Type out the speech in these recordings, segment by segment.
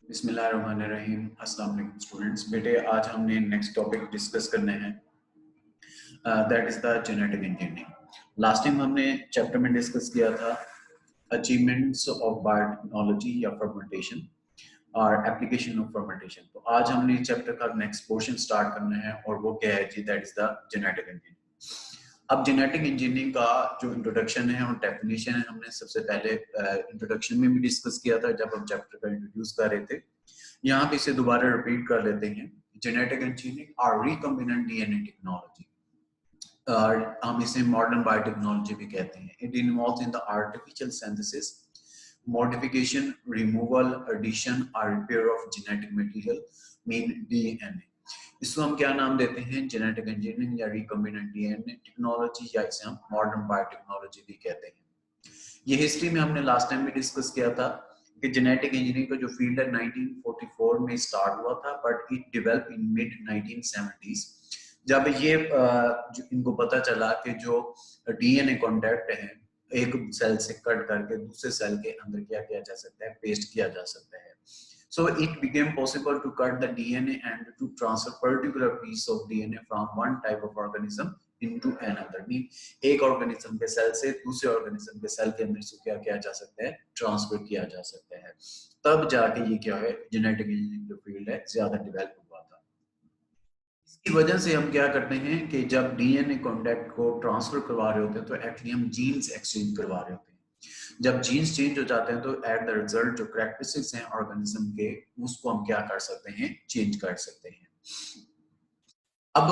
बिस्मिल्लाहिर्रहमानिर्रहीम। अस्सलाम वालेकुम स्टूडेंट्स। बेटे आज हमने नेक्स्ट टॉपिक डिस्कस करने हैं, that is the genetic engineering. Last time हमने चैप्टर में डिस्कस किया था अचीवमेंट्स ऑफ बायोटेक्नोलॉजी या फर्मेंटेशन और एप्लीकेशन ऑफ फर्मेंटेशन। तो आज हमने चैप्टर का नेक्स्ट पोर्शन स्टार्ट करना है और वो क्या है जी, that is the genetic engineering. अब जेनेटिक इंजीनियरिंग का जो इंट्रोडक्शन है और डेफिनेशन है, हमने सबसे पहले इंट्रोडक्शन में भी डिस्कस किया था जब हम चैप्टर का इंट्रोड्यूस कर रहे थे। यहाँ पे इसे दोबारा रिपीट कर लेते हैं। जेनेटिक इंजीनियरिंग और रिकॉम्बिनेंट डीएनए टेक्नोलॉजी, और हम इसे मॉडर्न बायोटेक्नोलॉजी भी कहते हैं। It involves in the artificial synthesis, modification, removal, addition और repair of genetic material mean DNA. इसको हम क्या नाम देते हैं? जेनेटिक इंजीनियरिंग या रिकॉम्बिनेंट डीएनए टेक्नोलॉजी, या इसे हम मॉडर्न बायोटेक्नोलॉजी भी कहते हैं। ये हिस्ट्री में हमने लास्ट टाइम भी डिस्कस किया था कि जेनेटिक इंजीनियरिंग का जो फील्ड है 1944 में स्टार्ट हुआ था, but it develop in mid 1970s। जब ये इनको पता चला कि जो डीएनए कॉन्टैक्ट है एक सेल से कट करके दूसरे सेल के अंदर क्या किया जा सकता है, पेस्ट किया जा सकता है। So it became possible to cut the DNA and to transfer particular piece of DNA from one type of organism into another. Mean एक ऑर्गेनिज्म के सेल से दूसरे ऑर्गेनिज्म के सेल के अंदर इसको क्या किया जा सकता है, ट्रांसफर किया जा सकता है। तब जाके ये क्या है, जेनेटिक इंजीनियरिंग जो फील्ड है ज्यादा डेवलप हुआ था। इसकी वजह से हम क्या करते हैं कि जब डीएनए कॉन्टैक्ट को ट्रांसफर करवा रहे होते हैं तो एक्चुअली हम जीन्स एक्सचेंज करवा रहे होते हैं। जब जीन्स चेंज हो जाते हैं तो एट द रिजल्ट जो कैरेक्टरिस्टिक्स हैं ऑर्गेनिज्म के, उसको हम क्या कर सकते हैं, चेंज कर सकते हैं। अब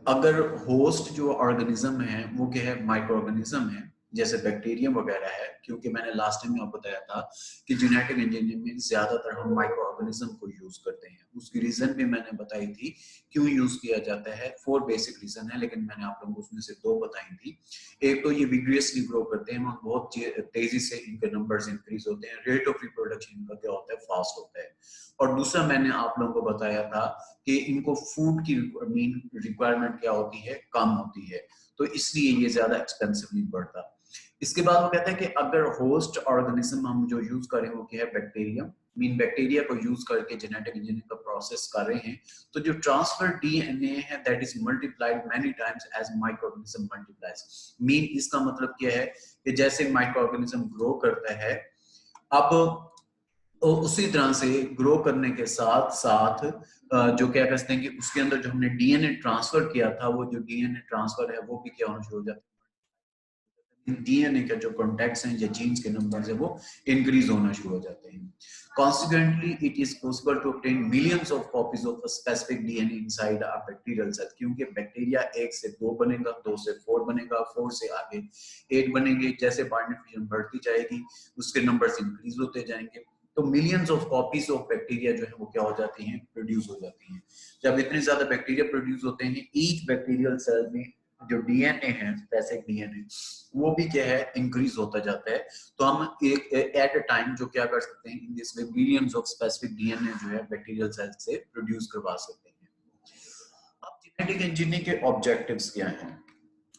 अगर होस्ट जो ऑर्गेनिज्म है वो क्या है, माइक्रो ऑर्गेनिज्म है, जैसे बैक्टीरियम वगैरह है। क्योंकि मैंने लास्ट टाइम आपको बताया था कि जेनेटिक इंजीनियरिंग में ज्यादातर हम माइक्रो ऑर्गेनिज्म को यूज करते हैं। उसकी रीजन भी मैंने बताई थी क्यों यूज किया जाता है। 4 बेसिक रीजन है, लेकिन मैंने आप लोगों को उसमें से 2 बताई थी। एक तो ये विग्रियसली ग्रो करते हैं, बहुत तेजी से इनके नंबर्स इंक्रीज होते हैं, रेट ऑफ रिप्रोडक्शन इनका क्या होता है, फास्ट होता है। और दूसरा मैंने आप लोगों को बताया था कि इनको फूड की मीन रिक्वायरमेंट क्या होती है, कम होती है, तो इसलिए ये ज्यादा एक्सपेंसिव नहीं पड़ता। इसके बाद वो कहता है कि अगर होस्ट ऑर्गेनिज्म हम जो यूज कर रहे हैं वो क्या है, बैक्टीरियम। मीन बैक्टीरिया को यूज करके जेनेटिक इंजीनियरिंग का प्रोसेस कर रहे हैं, तो जो ट्रांसफर डीएनए है that is multiplied many times as micro organism multiplies. Mean इसका मतलब क्या है कि जैसे माइक्रो ऑर्गेनिज्म ग्रो करता है, अब तो उसी तरह से ग्रो करने के साथ साथ जो क्या कहते हैं कि उसके अंदर जो हमने डीएनए ट्रांसफर किया था, वो जो डीएनए ट्रांसफर है वो भी क्या होना शुरू हो जाता है, डीएनए के जो कॉन्टैक्ट्स हैं या जीन्स के नंबर्स है वो इंक्रीज होना शुरू हो जाते हैं। Consequently, it is possible to obtain millions of copies of a specific DNA inside a bacterial cell. क्योंकि बैक्टीरिया 1 से 2 बनेगा, 2 से 4 बनेगा, 4 से आगे 8 बनेंगे। जैसे बाइंडिंग फ्यूजन बढ़ती जाएगी उसके नंबर्स इंक्रीज होते जाएंगे, तो millions of copies of bacteria जो है वो क्या हो जाती हैं, प्रोड्यूस हो जाती हैं। जब इतने ज्यादा बैक्टीरिया प्रोड्यूस होते हैं, ईच बैक्टीरियल सेल में जो डीएनए है, स्पेसिफिक डीएनए, वो भी क्या है, इंक्रीज होता जाता है। तो हम एक एट अ टाइम जो क्या कर सकते हैं, in this way millions of specific DNA जो है बैक्टीरियल सेल से प्रोड्यूस करवा सकते हैं। अब जेनेटिक इंजीनियरिंग के ऑब्जेक्टिव्स क्या हैं?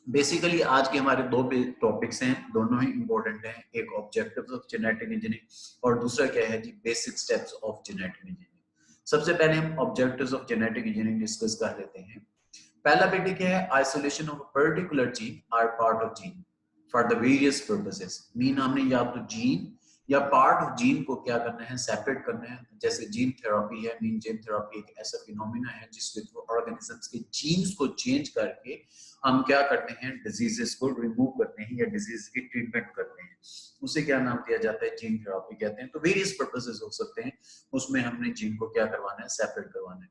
बेसिकली आज के हमारे 2 टॉपिक्स हैं, दोनों ही इंपॉर्टेंट हैं। एक ऑब्जेक्टिव्स ऑफ जेनेटिक इंजीनियरिंग और दूसरा क्या है जी, basic steps of genetic engineering. सबसे पहले हम objectives of genetic engineering discuss कर लेते हैं। पहला बेटे क्या है, isolation of a particular gene और part of gene for the various purposes. Mean हमने या तो जीन या पार्ट ऑफ जीन को क्या करना है, सेपरेट करना है। जैसे जीन थेरेपी है, मीन जीन थेरेपी एक ऐसा फिनोमिना है जिसके थ्रू ऑर्गेनिजम्स के जीन्स को चेंज करके हम क्या करते हैं, डिजीजेस को रिमूव करते हैं या डिजीज की ट्रीटमेंट करते हैं। उसे क्या नाम दिया जाता है, जीन थेरेपी कहते हैं। तो वेरियस पर्पसेस हो सकते हैं, उसमें हमने जीन को क्या करवाना है, सेपरेट करवाना है।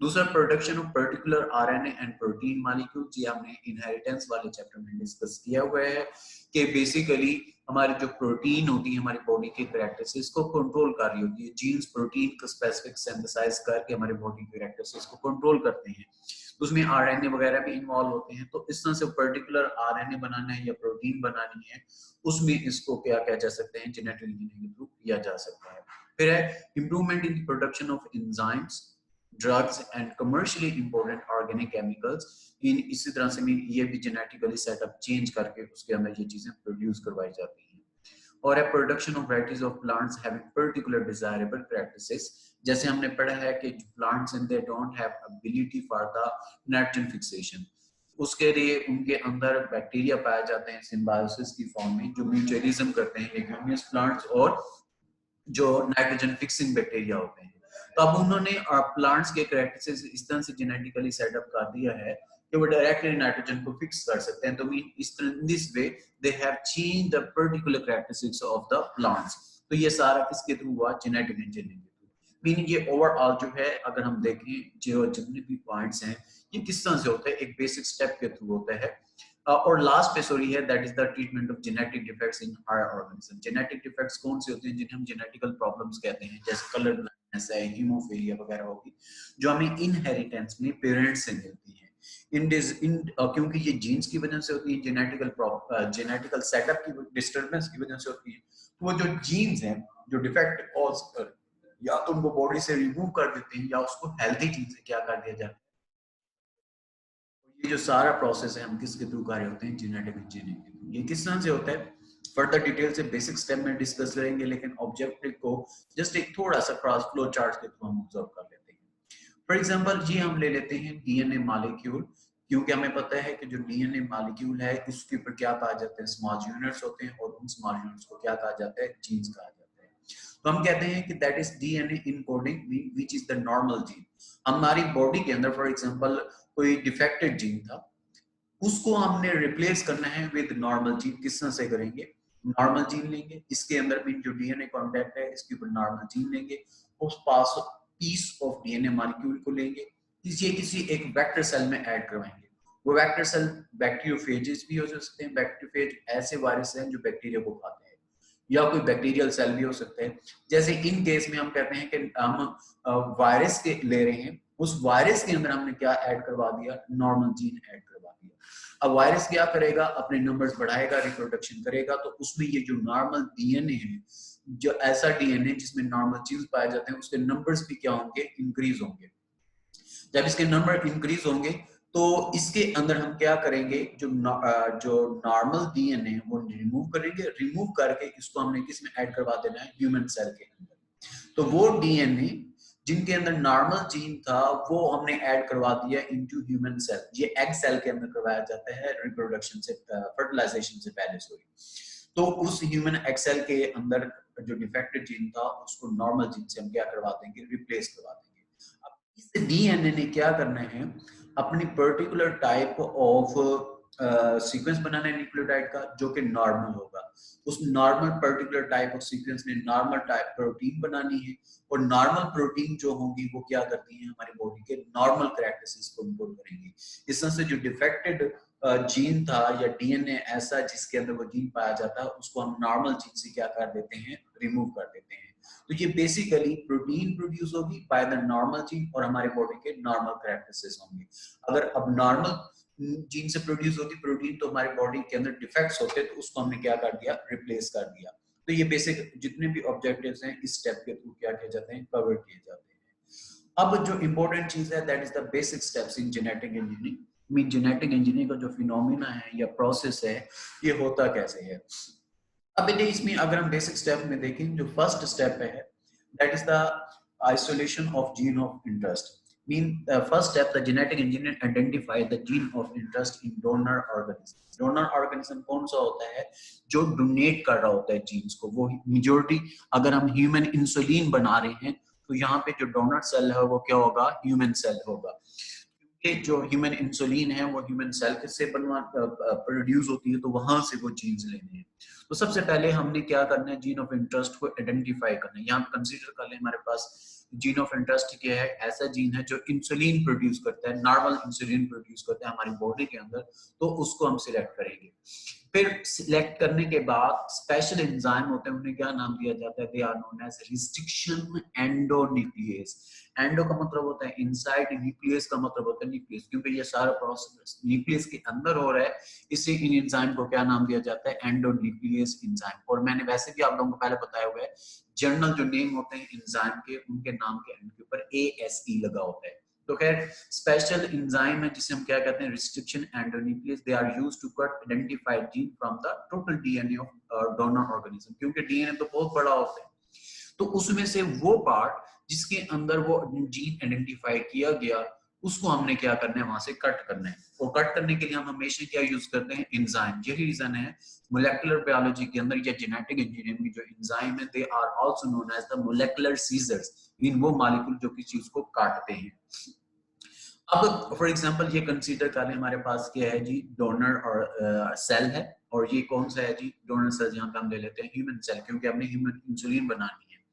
दूसरा, production of particular RNA and protein molecule. जी हमने इनहेरिटेंस वाले चैप्टर में डिस्कस किया हुआ है कि बेसिकली हमारी जो प्रोटीन होती है हमारी बॉडी के कैरेक्टरिस्टिक्स को कंट्रोल कर रही होती है। जीन्स प्रोटीन को स्पेसिफिक सिंथेसाइज करके हमारे बॉडी के कैरेक्टरिस्टिक्स को कंट्रोल करते हैं, उसमें आरएनए वगैरह भी इन्वॉल्व होते हैं। तो इस तरह से पर्टिकुलर आरएनए बनाना है या प्रोटीन बनानी है, उसमें इसको क्या किया जा सकते हैं, जेनेटिक इंजीनियरिंग के थ्रू किया जा सकता है। फिर है improvement in production of enzymes, drugs and commercially important organic chemicals. इन इसी तरह से ये भी जेनेटिकली सेटअप चेंज करके उसके अंदर ये चीजें प्रोड्यूस करवाई जाती हैं। और है production of varieties of plants having particular desirable practices. जैसे हमने पढ़ा है कि plants in they don't have ability for the nitrogen fixation, उसके लिए उनके अंदर बैक्टीरिया पाए जाते हैं सिम्बायोसिस की फॉर्म में, जो म्यूचुअलिज्म करते हैं लेग्यूमिनस प्लांट्स और जो नाइट्रोजन फिक्सिंग बैक्टीरिया होते हैं। तो अब उन्होंने प्लांट्स के कैरेक्टरिस्टिक्स इस तरह से जेनेटिकली सेटअप कर दिया है कि वो डायरेक्टली नाइट्रोजन को फिक्स कर सकते हैं। तो इस this way they have change the particular characteristics of the plants. तो ये सारा किसके थ्रू हुआ? जेनेटिक इंजीनियरिंग के थ्रू। मीनिंग ये ओवरऑल जो है, अगर हम देखें जो जितने भी पॉइंट्स हैं ये किस तरह से होता है, एक बेसिक स्टेप के थ्रू होता है। और लास्ट पे सॉरी है, that is the treatment of genetic defects in higher organism. Genetic defects कौन से होते हैं? जिन्हें हम जेनेटिकल प्रॉब्लम्स कहते हैं, जैसे कलर ब्लाइंडनेस है, हीमोफीलिया वगैरह होगी, जो हमें इनहेरिटेंस में पेरेंट्स से मिलती है। क्योंकि ये जीन्स की वजह से होती है, जेनेटिकल सेटअप की डिस्टर्बेंस की वजह से होती है। तो वो जो जीन्स हैं जो डिफेक्ट कॉज कर, या तो उनको बॉडी से रिमूव कर देते हैं या उसको हेल्थी जीन से क्या कर दिया जाता है। ये जो सारा प्रोसेस है हम किसके थ्रू कर रहे होते हैं? जेनेटिक इंजीनियरिंग के थ्रू। ये किस तरह से होता है फर्दर डिटेल से बेसिक स्टेप में डिस्कस करेंगे, लेकिन ऑब्जेक्टिव को जस्ट एक थोड़ा सा क्रॉस फ्लो चार्ट के थ्रू हम ऑब्जर्व कर लेते हैं। फॉर एग्जांपल ये हम ले लेते हैं डीएनए मॉलिक्यूल, क्योंकि हमें पता है कि जो डीएनए मॉलिक्यूल है उसके ऊपर क्या कहा जाता है? स्मॉल यूनिट्स होते हैं, और उन स्मॉल यूनिट्स को क्या कहा जाता है? जीन्स कहा जाता है। तो हम कहते हैं कि that is DNA encoding which is the normal gene. हमारी बॉडी के अंदर फॉर एग्जांपल कोई डिफेक्टेड जीन था, उसको हमने रिप्लेस करना है विद नॉर्मल जीन। किस तरह से करेंगे? नॉर्मल जीन लेंगे, इसके अंदर भी जो डीएनए कॉन्टेक्ट है इसके ऊपर नॉर्मल जीन लेंगे, उस पास पीस ऑफ डीएनए मॉलिक्यूल को लेंगे, इसे किसी एक वेक्टर सेल में ऐड करवाएंगे। वो वेक्टर सेल बैक्टीरियोफेजेस भी हो सकते हैं। बैक्टीरियोफेज ऐसे वायरस हैं जो बैक्टीरिया को खाते हैं, या कोई बैक्टीरियल सेल भी हो सकते हैं। जैसे इन केस में हम कहते हैं कि हम वायरस के ले रहे हैं, उस वायरस के अंदर हमने क्या ऐड करवा दिया? नॉर्मल जीन ऐड करवा दिया। अब वायरस क्या करेगा? अपने नंबर्स बढ़ाएगा, रिप्रोडक्शन करेगा, तो उसमें ये जो नॉर्मल डीएनए है, जो ऐसा डीएनए जिसमें नॉर्मल चीज पाए जाते हैं, उसके नंबर्स भी क्या होंगे? इंक्रीज होंगे। जब इसके नंबर इंक्रीज होंगे तो इसके अंदर हम क्या करेंगे? जो नॉर्मल डीएनए है वो रिमूव करेंगे, रिमूव करके इसको हमने किस में ऐड करवा देना है? ह्यूमन सेल के अंदर। तो वो डीएनए जिनके अंदर नॉर्मल जीन था वो हमने ऐड करवा दिया इनटू ह्यूमन सेल। ये एग सेल के अंदर करवाया जाता है रिप्रोडक्शन से, फर्टिलाइजेशन से पहले सॉरी। तो उस ह्यूमन एग सेल के अंदर जो डिफेक्टेड जीन था उसको नॉर्मल जीन से हम क्या करवा देंगे? रिप्लेस करवा देंगे। इस डीएनए ने क्या करना है? अपनी पर्टिकुलर टाइप ऑफ सीक्वेंस बनाना है न्यूक्लियोटाइड का, जो कि नॉर्मल होगा। उस normal particular type of sequence ने नॉर्मल टाइप प्रोटीन बनानी है, और नॉर्मल प्रोटीन जो होंगी वो क्या करती हैं? हमारी बॉडी के नॉर्मल कैरेक्टरिस्टिक्स को इम्पोर्ट करेंगी। इस तरह से जो डिफेक्टेड जीन था या डीएनए ऐसा जिसके अंदर वो जीन पाया जाता है, उसको हम नॉर्मल जीन से क्या कर देते हैं? रिमूव कर देते हैं। तो ये बेसिकली प्रोटीन प्रोड्यूस होगी बाय द नॉर्मल जीन, और हमारे बॉडी के नॉर्मल कैरेक्टरिस्टिक्स होंगे। अगर अब नॉर्मल जीन से प्रोड्यूस होती प्रोटीन, तो हमारी बॉडी के अंदर डिफेक्ट्स होते तो उसको हमने क्या कर दिया? रिप्लेस कर दिया। तो ये बेसिक जितने भी ऑब्जेक्टिव्स हैं इस स्टेप के थ्रू क्या किए जाते हैं? कवर किए जाते हैं। अब जो इंपॉर्टेंट चीज है that is the basic steps in genetic engineering. Mean genetic engineering का जो फिनोमिना है या प्रोसेस है, ये होता कैसे है? अब इसमें अगर हम बेसिक स्टेप में देखें, जो फर्स्ट स्टेप है that is the isolation of gene of interest. Mean first step the genetic engineer identify the gene of interest in donor organism. Donor organism कौन सा होता है? जो डोनेट कर रहा होता है जीन्स को। वो मेजोरिटी, अगर हम ह्यूमन इंसुलिन बना रहे हैं तो यहाँ पे जो डोनर सेल है वो क्या होगा? ह्यूमन सेल होगा। जो ह्यूमन इंसुलिन है वो ह्यूमन सेल से बनवा प्रोड्यूस होती है, तो वहां से वो जीन्स लेने हैं। तो सबसे पहले हमने क्या करना है? जीन ऑफ इंटरेस्ट को आइडेंटिफाई करना है। यहाँ पे कंसीडर कर लें हमारे पास जीन ऑफ इंटरेस्ट क्या है? ऐसा जीन है जो इंसुलिन प्रोड्यूस करता है, नॉर्मल इंसुलिन प्रोड्यूस करता है हमारी बॉडी के अंदर, तो उसको हम सिलेक्ट करेंगे। फिर सिलेक्ट करने के बाद स्पेशल एंजाइम होते हैं, उन्हें क्या नाम दिया जाता है? They are known as restriction endonuclease. Endo का मतलब होता है इनसाइड, न्यूक्लियस का मतलब होता है न्यूक्लियस। क्योंकि ये सारा प्रोसेस न्यूक्लियस के अंदर हो रहा है, इसलिए इन एंजाइम को क्या नाम दिया जाता है? Endonuclease enzyme. और मैंने वैसे भी आप लोगों को पहले बताया हुआ है, जर्नल जो नेम होते हैं एंजाइम के, उनके नाम के एंड के ऊपर ASE लगा होता है। तो खैर स्पेशल एंजाइम है जिसे हम क्या कहते हैं restriction endonuclease, they are used to cut identified gene from the total DNA of donor organism, क्योंकि डीएनए तो बहुत बड़ा होता है, तो उसमें से वो पार्ट जिसके अंदर वो जीन आइडेंटिफाई किया गया उसको हमने क्या करना है वहां से कट करना है, और कट करने के लिए हम हमेशा क्या यूज करते हैं एंजाइम। यही रीजन है मोलेकुलर बायोलॉजी के अंदर या जेनेटिक इंजीनियरिंग में जो एंजाइम है they are also known as the molecular scissors, इन वो मॉलिक्यूल जो किसी चीज को काटते हैं। अब फॉर एग्जांपल ये कंसीडर कर लें हमारे पास क्या है जी डोनर और सेल है, और ये कौन सा है जी डोनर सेल, यहाँ पे हम ले लेते हैं ह्यूमन सेल, क्योंकि हमने ह्यूमन इंसुलिन बनानी है।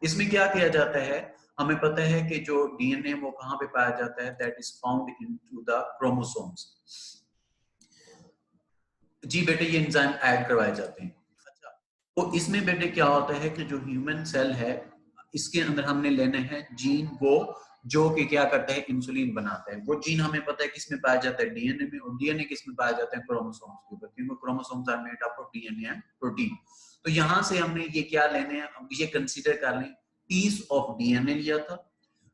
इसमें क्या किया जाता है, हमें पता है कि जो डीएनए वो कहाँ पे पाया जाता है, that is found into the chromosomes. जी बेटे ये एंजाइम ऐड करवाए जाते हैं। अच्छा, तो इसमें बेटे क्या होता है कि जो ह्यूमन सेल है इसके अंदर हमने लेने हैं जीन वो जो कि क्या करता है इंसुलिन बनाता है। वो जीन हमें पता है किसमें पाया जाता है डीएनए में, और डीएनए किसमें पाया जाता है क्रोमोसोम्स के ऊपर, क्योंकि chromosomes are made up of DNA and protein. तो यहां से हमने ये क्या लेने हैं, अब ये कंसीडर कर लें पीस ऑफ डीएनए लिया था।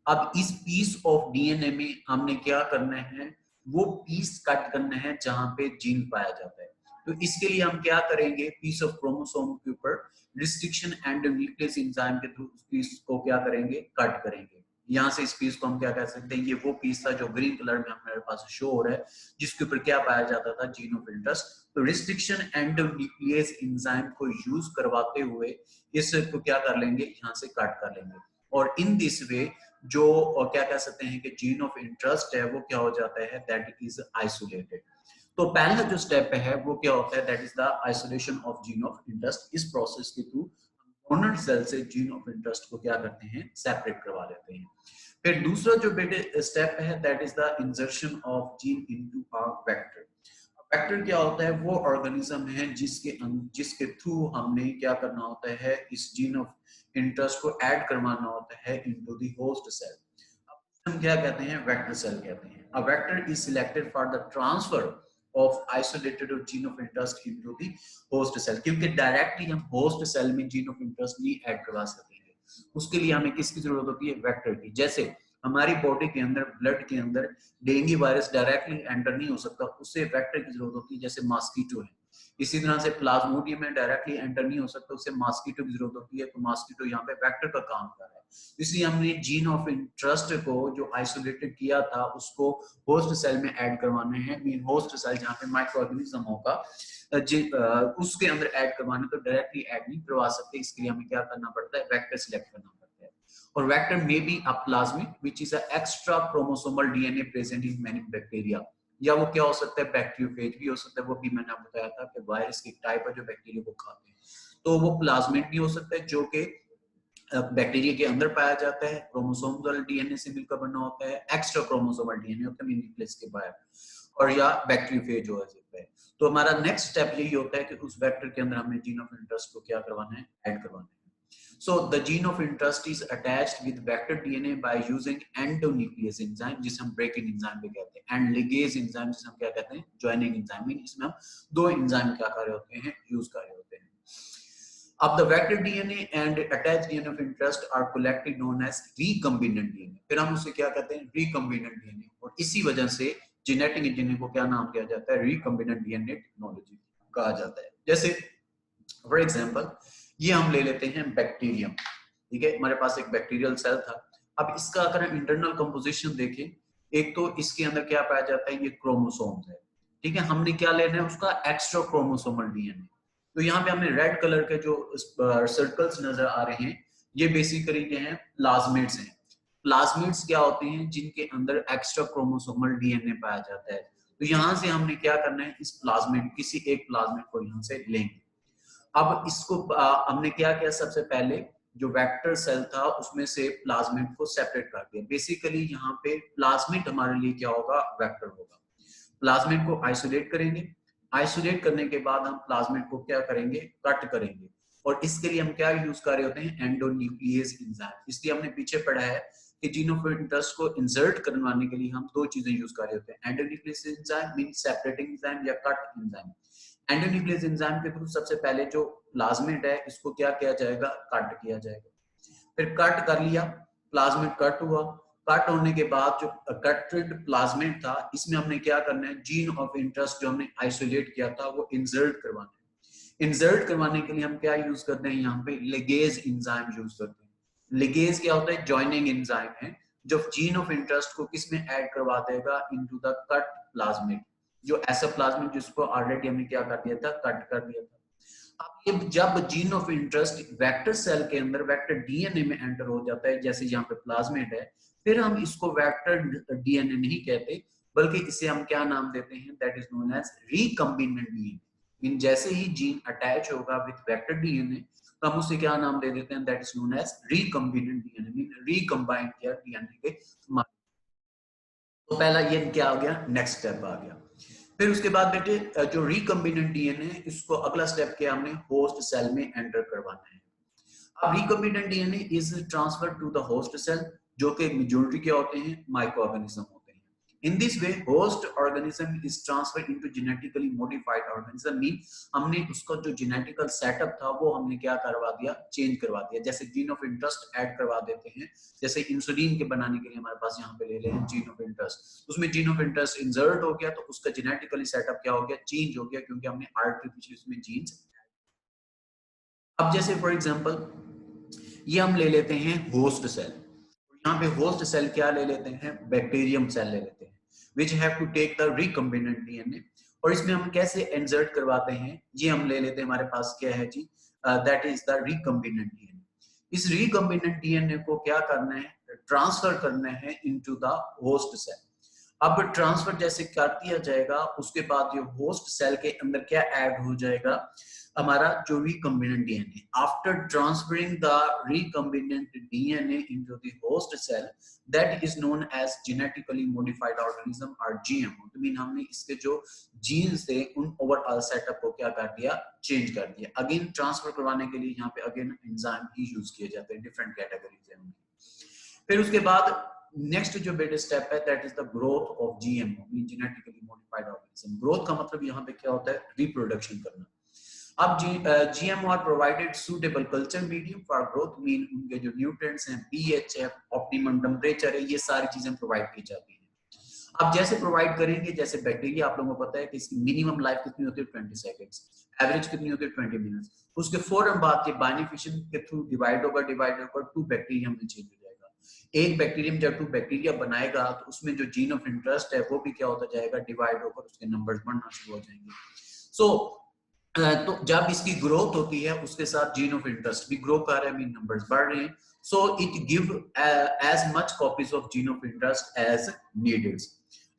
अब इस पीस ऑफ डीएनए में हमने क्या करना है, वो पीस कट करना है जहां पे जीन पाया जाता है। तो इसके लिए हम क्या करेंगे, पीस ऑफ क्रोमोसोम के ऊपर रिस्ट्रिक्शन एंडोन्यूक्लियस एंजाइम के थ्रू पीस को क्या करेंगे, कट करेंगे। यहाँ से इस पीस को हम क्या कह सकते हैं, ये वो पीस था जो ग्रीन कलर में हमारे पास शो हो रहा है, जिसके ऊपर क्या पाया जाता था, जीन ऑफ इंटरेस्ट। तो रिस्ट्रिक्शन एंडोन्यूक्लियस एंजाइम को यूज करवाते हुए इसको क्या कर लेंगे, यहाँ से कट कर लेंगे, और इन दिस वे जो और क्या कह सकते हैं कि जीन ऑफ इंटरेस्ट है वो क्या हो जाता है, दैट इज आइसोलेटेड। तो पहला जो स्टेप है वो क्या होता है, that is the isolation of gene of interest. इस प्रोसेस के थ्रू डोनर सेल से जीन ऑफ इंटरेस्ट को क्या करते हैं, सेपरेट करवा लेते हैं। फिर दूसरा जो बेटे स्टेप है, that is the insertion of gene into a vector. Vector क्या होता है, वो ऑर्गेनिज्म है जिसके थ्रू हमने क्या करना होता है, इस जीन ऑफ इंटरेस्ट को ऐड करवाना होता है इनटू द होस्ट सेल। हम क्या कहते हैं, वेक्टर सेल कहते हैं। A vector is selected for the transfer of isolated gene of interest into the host cell, क्योंकि डायरेक्टली हम होस्ट सेल में जीन ऑफ इंटरेस्ट नहीं ऐड करवा सकेंगे। उसके लिए हमें किसकी जरूरत होती है, वेक्टर की। जैसे हमारी बॉडी के अंदर, ब्लड के अंदर डेंगू वायरस डायरेक्टली एंटर नहीं हो सकता, उससे वेक्टर की जरूरत होती है, जैसे मॉस्किटो है। इसी तरह से प्लाज्मोडियम में डायरेक्टली एंटर नहीं हो सकता, उससे मॉस्किटो की जरूरत होती है, तो मॉस्किटो यहाँ पे वेक्टर का काम कर रहा है। इसलिए हमने जीन ऑफ इंटरेस्ट को जो आइसोलेटेड किया था उसको होस्ट सेल में ऐड करवाने हैं। मीन होस्ट सेल जहाँ पे माइक्रो ऑर्गेनिज्म होगा उसके अंदर ऐड करवाने, तो डायरेक्टली ऐड नहीं करवा सकते। इसके लिए हमें क्या करना पड़ता है, वेक्टर सिलेक्ट करना पड़ता है। और वेक्टर में be a plasmid which is a extra chromosomal DNA present in many bacteria, या वो क्या हो सकता है, बैक्टीरियोफेज भी हो सकता है। वो भी मैंने आपको बताया था कि वायरस की टाइप है जो बैक्टीरिया को खाते हैं, तो वो प्लाज्मिड भी हो सकता है जो कि बैक्टीरिया के अंदर पाया जाता है, क्रोमोसोमल डीएनए से मिलकर बना होता है, एक्स्ट्रा क्रोमोसोमल डीएनए होता है न्यूक्लियस के बाहर, और या बैक्टीरियोफेज हो सकता है। तो हमारा नेक्स्ट स्टेप यही होता है कि उस वेक्टर के अंदर हमें जीन ऑफ इंटरेस्ट को क्या करवाना है, ऐड करवाना है। So the gene of interest is attached with vector DNA by using endonuclease enzyme, जिसे हम breaking enzyme भी कहते हैं, and ligase enzyme जिसे हम क्या कहते हैं, joining enzyme। इसमें हम दो एंजाइम क्या कर रहे होते हैं, यूज कर रहे होते हैं। अब the vector DNA and attached DNA of interest are collectively known as recombinant DNA। फिर हम उसे क्या कहते हैं, recombinant DNA, और इसी वजह से जेनेटिक इंजीनियरिंग को क्या नाम दिया जाता है, recombinant DNA टेक्नोलॉजी कहा जाता है। जैसे फॉर एग्जाम्पल ये हम ले लेते हैं बैक्टीरियम, ठीक है, हमारे पास एक बैक्टीरियल सेल था। अब इसका अगर हम इंटरनल कंपोजिशन देखें, एक तो इसके अंदर क्या पाया जाता है, ये क्रोमोसोम्स है, ठीक है। हमने क्या लेना है, उसका एक्स्ट्रा क्रोमोसोमल डीएनए। तो यहाँ पे हमें रेड कलर के जो सर्कल्स नजर आ रहे हैं, ये बेसिकली क्या है, प्लाज्मिड्स हैं। प्लाज्मिड्स क्या होते हैं, जिनके अंदर एक्स्ट्रा क्रोमोसोमल डीएनए पाया जाता है। तो यहाँ से हमने क्या करना है, इस प्लाज्मिड, किसी एक प्लाज्मिड को यहाँ से लेंगे। अब इसको हमने क्या किया, सबसे पहले जो वेक्टर सेल था उसमें से प्लाज्मिड को सेपरेट कर दिया। बेसिकली यहाँ पे प्लाज्मिड हमारे लिए क्या होगा, वेक्टर होगा। प्लाज्मिड को आइसोलेट करेंगे, आइसोलेट करने के बाद हम प्लाज्मिड को क्या करेंगे, कट करेंगे, और इसके लिए हम क्या यूज कर रहे होते हैं, एंडोन्यूक्लियस एंजाइम। इसलिए हमने पीछे पढ़ा है कि जीन ऑफ इंटरेस्ट को इंसर्ट करवाने के लिए हम दो चीजें यूज कर रहे होते हैं, endonuclease enzyme mean separating enzyme या कट एंजाइम। एंडोन्यूक्लियस एंजाइम के थ्रू सबसे पहले जो प्लाज्मिड है इसको क्या किया जाएगा, कट किया जाएगा। फिर कट कर लिया, प्लाज्मिड कट हुआ, कट होने के बाद जो कटेड प्लाज्मिड था, इसमें हमने क्या करना है, जीन ऑफ इंटरेस्ट जो हमने आइसोलेट किया था वो इंसर्ट करवाना है। इंसर्ट करवाने के लिए हम क्या यूज करते हैं, यहाँ पे लिगेज एंजाइम यूज करते हैं। लिगेज क्या होता है, जॉइनिंग एंजाइम है जो जीन ऑफ इंटरेस्ट को किसमें ऐड करवा देगा, इनटू द कट प्लाज्मिड, जो ऐसा प्लाज्मिड जिसको ऑलरेडी हमने क्या कर दिया था, कट कर दिया था। अब ये जब gene of interest vector cell के अंदर वेक्टर डीएनए में एंटर हो जाता है, जैसे यहाँ पे प्लाज्मिड है, फिर हम इसको वेक्टर डीएनए नहीं कहते, बल्कि इसे हम क्या नाम देते हैं, that is known as recombinant DNA. Mean जैसे ही जीन अटैच होगा विद वेक्टर डीएनए तो हम उसे क्या नाम दे देते हैं, that is known as recombinant DNA, mean recombined किया डीएनए के। तो पहला ये क्या आ गया, नेक्स्ट स्टेप आ गया। फिर उसके बाद बेटे जो रिकम्बिनेंट डीएनए, इसको अगला स्टेप क्या, हमने होस्ट सेल में एंटर करवाना है। अब recombinant DNA is transferred to the host cell, जो कि मेजॉरिटी क्या होते हैं, माइक्रो ऑर्गेनिज्म होते हैं। In this way host organism is transferred into genetically modified organism, mean हमने उसका जो जेनेटिकल सेटअप था वो हमने क्या करवा दिया, चेंज करवा दिया। जैसे जीन ऑफ इंटरेस्ट ऐड करवा देते हैं, जैसे इंसुलिन के बनाने के लिए हमारे पास यहाँ पे ले रहे हैं जीन ऑफ इंटरेस्ट, उसमें जीन ऑफ इंटरेस्ट इंसर्ट हो गया तो उसका जेनेटिकली सेटअप क्या हो गया, चेंज हो गया, क्योंकि हमने आर्टिफिशियल उसमें जीन्स। अब जैसे फॉर एग्जांपल ये हम ले लेते हैं होस्ट सेल, यहाँ पे होस्ट सेल क्या ले लेते हैं, बैक्टीरियम सेल ले लेते हैं, which have to take the recombinant DNA. और इसमें हम कैसे इंसर्ट करवाते हैं, ये हम ले लेते हैं, हमारे पास क्या है जी, that is the recombinant DNA. इस रिकम्बिनेंट डीएनए को क्या करना है, ट्रांसफर करना है इनटू द होस्ट सेल। अब ट्रांसफर जैसे कर दिया जाएगा, उसके बाद जो होस्ट सेल के अंदर क्या ऐड हो जाएगा, हमारा जो recombinant DNA. After transferring the recombinant DNA into the host cell, that is known as genetically modified organism और जीएमओ। तो मीन हमने इसके जो जीन्स थे उन ओवरऑल सेटअप को क्या कर दिया, चेंज कर दिया। अगेन ट्रांसफर करवाने के लिए यहाँ पे अगेन एंजाइम ही यूज किए जाते हैं, डिफरेंट कैटेगरीज है उनकी। फिर उसके बाद नेक्स्ट जो बेटे स्टेप है, that is the growth of GMO, mean genetically modified organism. Growth का मतलब यहाँ पे क्या होता है, रिप्रोडक्शन करना। अब GMO are provided suitable culture medium for growth, mean उनके जो न्यूट्रिएंट्स हैं, पीएच है, ऑप्टिमम टेम्परेचर है, ये सारी चीजें प्रोवाइड की जाती हैं। अब जैसे प्रोवाइड करेंगे, जैसे बैक्टीरिया आप लोगों को पता है कि इसकी मिनिमम लाइफ कितनी होती है, 20 सेकंड्स, एवरेज कितनी होती है, 20 मिनट्स। उसके फौरन बाद ये बाइनिफिशियन के थ्रू डिवाइड होकर 2 बैक्टीरियम में चेंज हो जाएगा। एक बैक्टीरियम जब 2 बैक्टीरिया बनाएगा तो उसमें जो जीन ऑफ इंटरेस्ट है वो भी क्या होता जाएगा, डिवाइड होकर उसके नंबर्स बढ़ना शुरू हो जाएंगे। सो तो जब इसकी ग्रोथ होती है उसके साथ जीन ऑफ इंटरेस्ट भी ग्रो कर रहे हैं, मीन नंबर्स बढ़ रहे हैं। So it give as much copies of gene of interest as needed.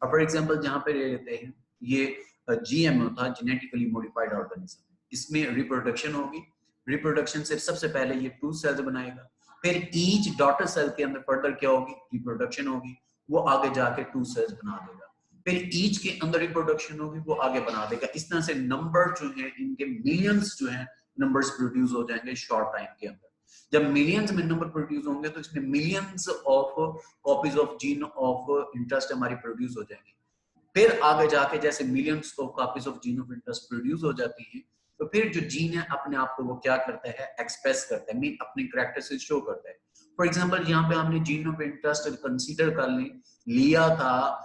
अब फॉर एग्जांपल जहां पे ले लेते हैं, ये जीएमओ था, जेनेटिकली मॉडिफाइड ऑर्गेनिज्म, इसमें रिप्रोडक्शन होगी। रिप्रोडक्शन से सबसे पहले ये 2 सेल्स बनाएगा, फिर ईच डॉटर सेल के अंदर फर्दर क्या होगी, रिप्रोडक्शन होगी, वो आगे जाके 2 सेल्स बना देगा, फिर ईच के अंदर रिप्रोडक्शन होगी, वो आगे बना देगा। इस तरह से नंबर जो है इनके मिलियंस जो है नंबर्स प्रोड्यूस हो जाएंगे शॉर्ट टाइम के अंदर। जब मिलियंस में नंबर प्रोड्यूस होंगे तो इसमें millions of copies of gene of interest हमारी प्रोड्यूस हो जाएंगी। फिर आगे जाके जैसे millions of copies of gene of interest produce हो जाती हैं, तो फिर जो जीन है अपने आप को वो क्या करता है, एक्सप्रेस करता है, मीन अपनी कैरेक्टरिस्टिक शो करता है। फॉर एग्जांपल यहाँ पे हमने जीन ऑफ इंटरेस्ट कंसीडर कर लिया था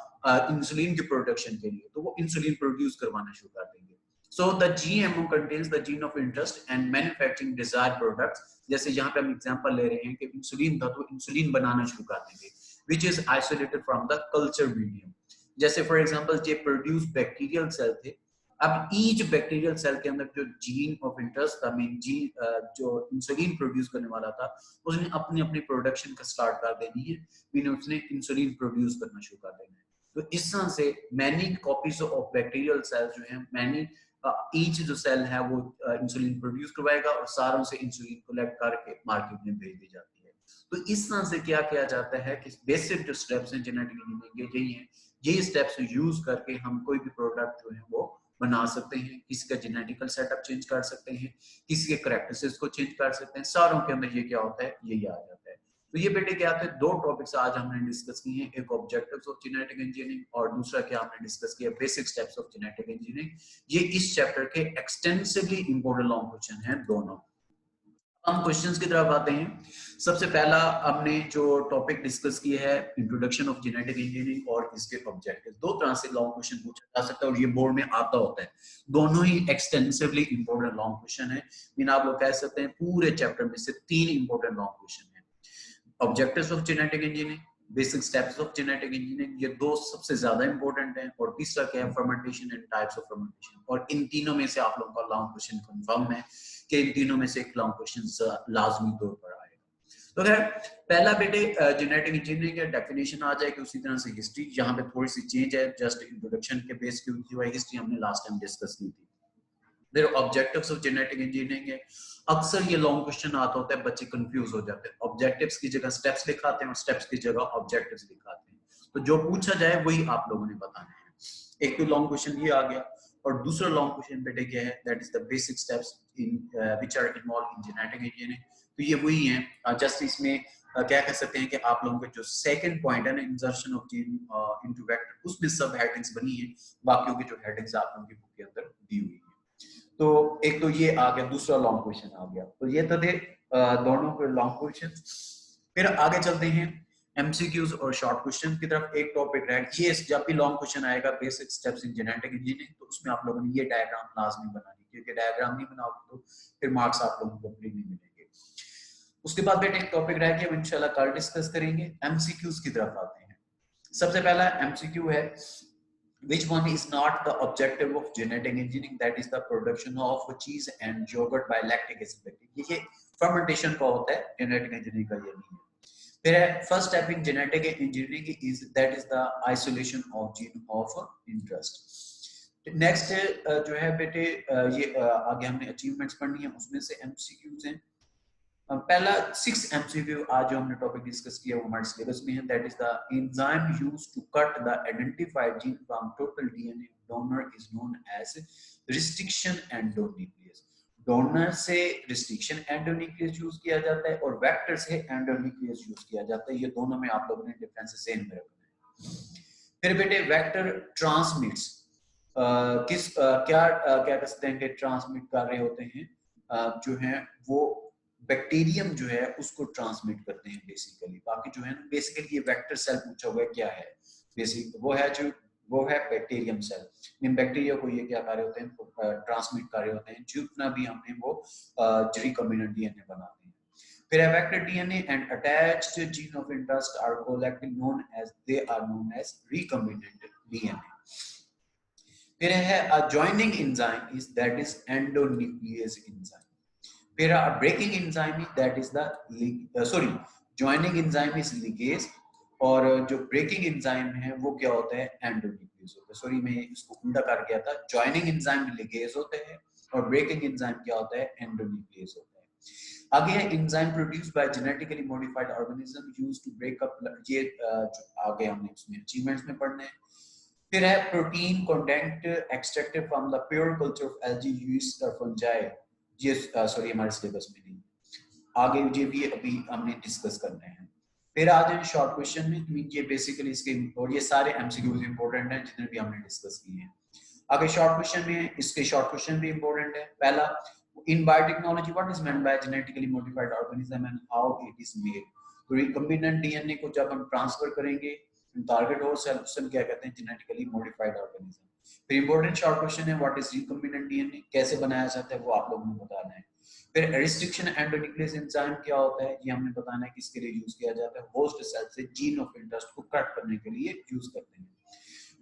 इंसुलिन की प्रोडक्शन के लिए, तो वो इंसुलिन प्रोड्यूस करवाना शुरू कर देंगे। So the GMO contains the gene of interest and manufacturing desired products. जैसे यहाँ पे हम एग्जांपल ले रहे हैं कि इंसुलिन था तो इंसुलिन बनाना शुरू कर देंगे, which is isolated from the culture medium. जैसे फॉर एग्जांपल ये प्रोड्यूस बैक्टीरियल सेल थे, अब ईच बैक्टीरियल सेल के अंदर जो जीन ऑफ इंटरेस्ट था, मीन जीन जो इंसुलिन प्रोड्यूस करने वाला था, उसने अपनी अपनी प्रोडक्शन का स्टार्ट कर देनी है, मीन उसने इंसुलिन प्रोड्यूस करना शुरू कर देना है। तो इस तरह से many copies of bacterial cells जो हैं, मैनी ईच जो सेल है वो इंसुलिन प्रोड्यूस करवाएगा और सारों से इंसुलिन कलेक्ट करके मार्केट में भेज दी जाती है। तो इस तरह से क्या किया जाता है कि बेसिक जो स्टेप्स हैं जेनेटिक इंजीनियरिंग के, यही हैं, ये स्टेप्स यूज करके हम कोई भी प्रोडक्ट जो है वो बना सकते हैं। किसी का जेनेटिकल सेटअप चेंज कर सकते हैं, किसी के कैरेक्टरिस्टिक्स को चेंज कर सकते हैं, सारों के अंदर ये क्या होता है, यही आ जाता है। तो ये बेटे क्या आते हैं, 2 टॉपिक्स आज हमने डिस्कस किए हैं, एक ऑब्जेक्टिव्स ऑफ जेनेटिक इंजीनियरिंग और दूसरा क्या हमने डिस्कस किया, basic steps of genetic engineering. ये इस चैप्टर के एक्सटेंसिवली इंपॉर्टेंट लॉन्ग क्वेश्चन हैं दोनों। हम क्वेश्चंस की तरफ आते हैं। सबसे पहला हमने जो टॉपिक डिस्कस किया है इंट्रोडक्शन ऑफ जेनेटिक इंजीनियरिंग और इसके ऑब्जेक्टिव। दो तरह से लॉन्ग क्वेश्चन पूछा जा सकता है और ये बोर्ड में आता होता है। दोनों ही एक्सटेंसिवली इंपॉर्टेंट लॉन्ग क्वेश्चन है। मीन आप लोग कह सकते हैं पूरे चैप्टर में से 3 इंपॉर्टेंट लॉन्ग क्वेश्चन है। Objectives of genetic engineering, basic steps of genetic engineering, ये दो सबसे ज्यादा इंपॉर्टेंट है। और तीसरा क्या है, fermentation and types of fermentation. और इन तीनों में से आप लोगों का लॉन्ग क्वेश्चन कंफर्म है कि इन तीनों में से एक लॉन्ग क्वेश्चन लाजमी तौर पर आएगा। तो खैर पहला बेटे जेनेटिक इंजीनियरिंग का डेफिनेशन आ जाएगी, उसी तरह से हिस्ट्री, यहाँ पे थोड़ी सी चेंज है, जस्ट इंट्रोडक्शन के बेस की हुई है। हिस्ट्री हमने लास्ट टाइम डिस्कस की थी। फिर ऑब्जेक्टिव्स ऑफ जेनेटिक इंजीनियरिंग है। अक्सर ये लॉन्ग क्वेश्चन आता होता है, बच्चे कंफ्यूज हो जाते हैं। ऑब्जेक्टिव्स की जगह स्टेप्स लिखाते हैं और स्टेप्स की जगह ऑब्जेक्टिव्स लिखाते हैं। तो जो पूछा जाए वही आप लोगों ने बताना है। एक तो लॉन्ग क्वेश्चन ये आ गया और दूसरा लॉन्ग क्वेश्चन बेटे क्या है, that is the basic steps in which are involve in genetic engineering. तो ये वही है। जस्ट इसमें क्या कह सकते हैं कि आप लोगों के जो सेकंड पॉइंट है ना, insertion of gene into vector, उसमें सब हेडिंग्स बनी है। बाकियों की जो हेडिंग्स आप लोगों की बुक के अंदर दी हुई है। तो एक तो ये आ गया, दूसरा लॉन्ग क्वेश्चन आ गया। तो ये तो थे दोनों के लॉन्ग क्वेश्चन। फिर आगे चलते हैं एमसीक्यूज और शॉर्ट क्वेश्चन की तरफ। एक टॉपिक रहेगा ये, जब भी लॉन्ग क्वेश्चन आएगा बेसिक स्टेप्स इन जेनेटिक इंजीनियरिंग, तो उसमें आप लोगों ने ये डायग्राम लाजमी बनानी, क्योंकि डायग्राम नहीं बनाओगे तो फिर मार्क्स आप लोगों को कंप्लीट नहीं मिलेंगे। उसके बाद बेटे एक टॉपिक रहेगा, हम इंशाल्लाह कल डिस्कस करेंगे। एमसीक्यूज की तरफ आते हैं। सबसे पहला एमसीक्यू है, which one is not the objective of genetic engineering, that is the production of cheese and yogurt by lactic acid bacteria। ये fermentation का होता है, genetic engineering का ये नहीं है। फिर है first step in genetic engineering is that is the isolation of gene of interest। Next जो है बेटे ये आगे हमने अचीवमेंट्स पढ़नी है, उसमें से एमसीक्यूज हैं। पहला 6 एमसीक्यू आज जो हमने टॉपिक डिस्कस किया वो हमारे सिलेबस में है, that is the enzyme used to cut the identified gene from total DNA donor is known as restriction endonuclease. Donor से रिस्ट्रिक्शन एंडोन्यूक्लियस यूज किया जाता है और वेक्टर से एंडोन्यूक्लियस यूज किया जाता है। ये दोनों में आप लोगों ने डिफरेंस ज़हन में रखना है। फिर बेटे वेक्टर ट्रांसमिट्स क्या कह सकते हैं कि ट्रांसमिट कर रहे होते हैं, जो है वो बैक्टीरियम जो है उसको ट्रांसमिट करते हैं बेसिकली। बाकी जो है ना, बेसिकली ये वेक्टर सेल पूछा हुआ है क्या है, बेसिक वो है बैक्टीरियम सेल। इन बैक्टीरिया को ये क्या कर रहे होते हैं, ट्रांसमिट कर रहे होते हैं, जितना भी हमने वो रिकॉम्बिनेंट डीएनए बनाते हैं। फिर vector DNA and attached gene of interest are collected known as recombinant DNA. फिर है joining enzyme is that is endonuclease enzyme. फिर breaking enzyme that is the joining enzyme is ligase, और जो breaking enzyme है वो क्या होता है, एंडोन्यूक्लियस होता है। सॉरी मैं इसको उल्टा कर गया था, जॉइनिंग एंजाइम लिगेज होते हैं और ब्रेकिंग एंजाइम क्या होता है, एंडोन्यूक्लियस होता है। आगे है enzyme produced by genetically modified organism used to break up, ये आगे हमने उसमें अचीवमेंट्स में पढ़ने हैं। फिर है protein content extracted from the pure culture of algae used fungi, ये सॉरी हमारे सिलेबस में नहीं, आगे ये भी अभी हमने डिस्कस करने हैं। फिर आ जाए शॉर्ट क्वेश्चन में, मीन ये बेसिकली इसके, और ये सारे एमसीक्यूज इंपॉर्टेंट हैं जितने भी हमने डिस्कस किए हैं। आगे शॉर्ट क्वेश्चन में इसके शॉर्ट क्वेश्चन भी इंपॉर्टेंट है। पहला, इन biotechnology what is meant bye genetically modified organism and how it is made. तो रिकॉम्बिनेंट डीएनए को जब हम ट्रांसफर करेंगे टारगेट होस्ट सेल, उससे क्या कहते हैं, जेनेटिकली मॉडिफाइड ऑर्गेनिज्म। फिर इंपॉर्टेंट शॉर्ट क्वेश्चन है, व्हाट इज रिकॉम्बिनेंट डीएनए, कैसे बनाया जाता है वो आप लोगों ने बताना है। फिर रिस्ट्रिक्शन एंडोन्यूक्लियस एंजाइम क्या होता है, ये हमने बताना है किसके लिए यूज किया जाता है, होस्ट सेल से जीन ऑफ इंटरेस्ट को कट करने के लिए यूज करते हैं।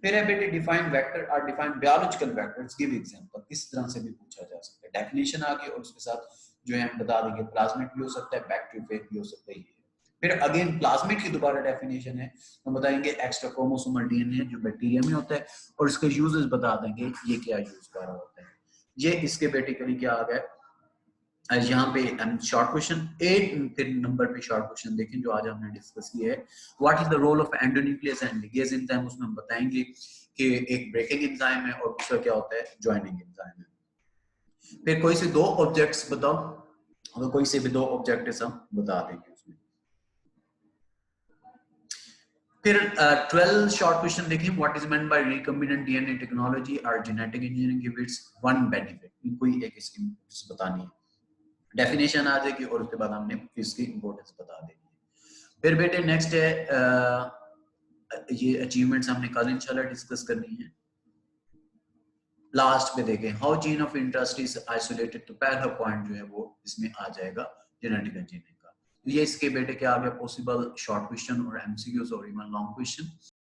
फिर है बेटे डिफाइन वेक्टर और define biological vectors, give example, इस तरह से भी पूछा जा सकता है। डेफिनेशन आ गई और उसके साथ जो है हम बता देंगे, प्लाज्मिड भी हो सकता है, बैक्टीरियोफेज भी हो सकता है। फिर अगेन प्लाज्मिड की दोबारा डेफिनेशन है, हम बताएंगे एक्स्ट्रा क्रोमोसोमल डीएनए जो बैक्टीरिया में होता है, और इसके यूजेस बता देंगे ये क्या यूज कर रहा होता है। ये इसके बेसिकली क्या आ गया यहाँ पे शॉर्ट क्वेश्चन 8 नंबर पे शॉर्ट क्वेश्चन देखें जो आज हमने डिस्कस किया है, what is the role of endonuclease and ligase enzyme. उसमें हम बताएंगे कि एक ब्रेकिंग एंजाइम है और दूसरा क्या होता है, जॉइनिंग एंजाइम है। फिर कोई से दो ऑब्जेक्ट्स बताओ, अगर कोई से भी दो ऑब्जेक्ट्स हम बता देंगे उसमें। फिर 12 शॉर्ट क्वेश्चन देखिए, what is meant by recombinant DNA technology और genetic engineering give its one benefit. कोई एक इसकी बतानी है। डेफिनेशन आ जाएगी और उसके बाद हमने इसकी इंपॉर्टेंस बता देनी। फिर बेटे नेक्स्ट है ये अचीवमेंट्स हमने कल इंशाल्लाह डिस्कस करनी है। लास्ट पे देखें how chain of interest is isolated, तो पहला पॉइंट जो है वो इसमें आ जाएगा जेनेटिक इंजीनियरिंग का। ये इसके बेटे क्या आ गया, पॉसिबल शॉर्ट क्वेश्चन और एमसीक्यूज और इवन लॉन्ग क्वेश्चन।